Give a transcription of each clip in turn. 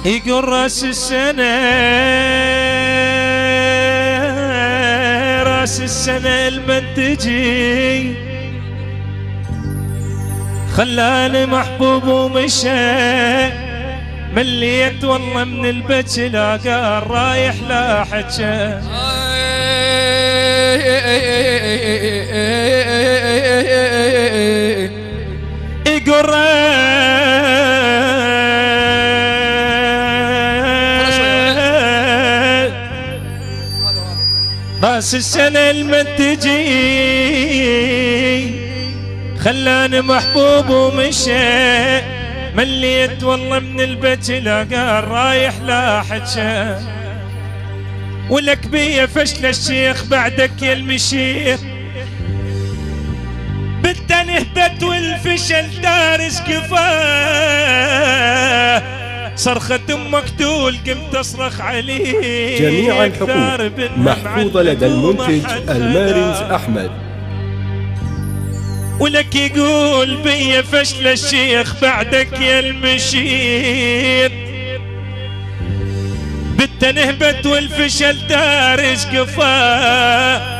يقول راس السنة راس السنة المنتجي خلاني محبوب ومشى مليت والله من البج لا قال رايح لا حجة يقول راس السنة المنتجي خلاني محبوب ومشى مليت والله من البيت لا قال رايح لا حجة ولك بيا فشل الشيخ بعدك يا المشيخ بنت نهبت والفشل دارس كفاه صرخة امك تقول قمت اصرخ عليه جميع الحقوق محفوظة لدى المنتج المارنز أحمد ولك يقول بيا فشل الشيخ بعدك يا المشيط بنت نهبت والفشل دارس قفاه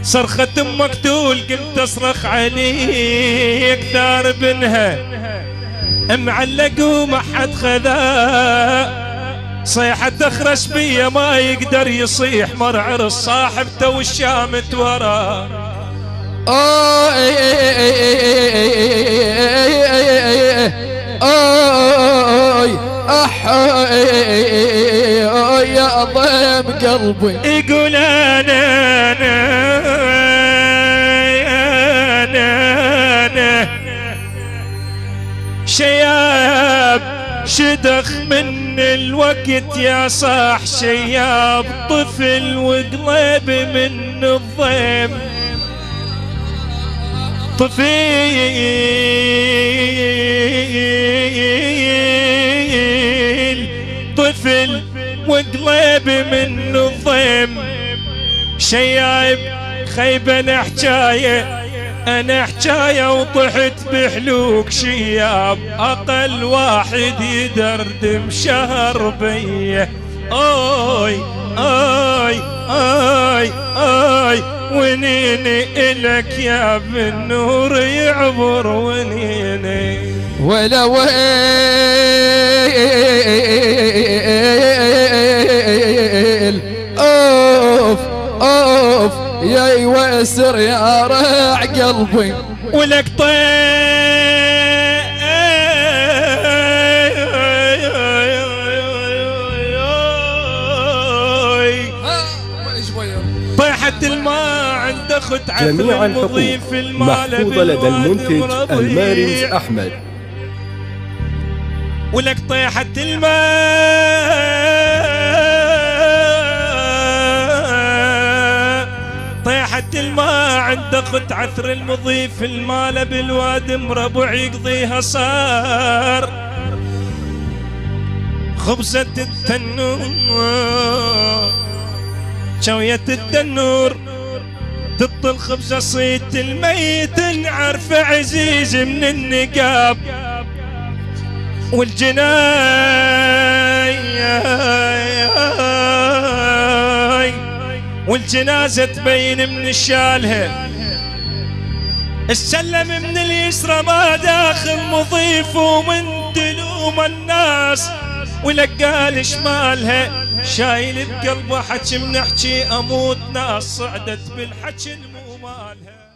صرخة امك تقول قمت اصرخ عليك ثار بنها معلق وما حد خذاه صيحة تخرس بيا ما يقدر يصيح مرعر الصاحبته والشامت وراه يا ضيم قلبي يقول انا شياب شدخ من الوقت يا صاح شياب طفل وقلب من الضيم طفل وقلب من الضيم شياب خيبة حجاية أنا حجاية وطحت بحلوك شياب أقل واحد يدردم شهر بيه أوي أوي أوي أوي ونيني إلك يا بالنور يعبر ونيني ولا ويل أوف أوف يا يوسر يا رع قلبي ولك طيحت الماء عند اخت جميع الحقوق محفوظة لدى المنتج المارنز أحمد ولك طيحت الماء طيحت الماء عند اخت عثر المضيف المال بالواد مربع يقضيها صار خبزة التنور شوية التنور تطل خبزة صيت الميت نعرف عزيز من النقاب والجنازة تبين من الشالها السلم من اليسرى ما داخل مضيف ومن تلوم الناس ولقال شمالها شايل بقلبه حكي منحكي اموت ناس صعدت بالحكي المو مالها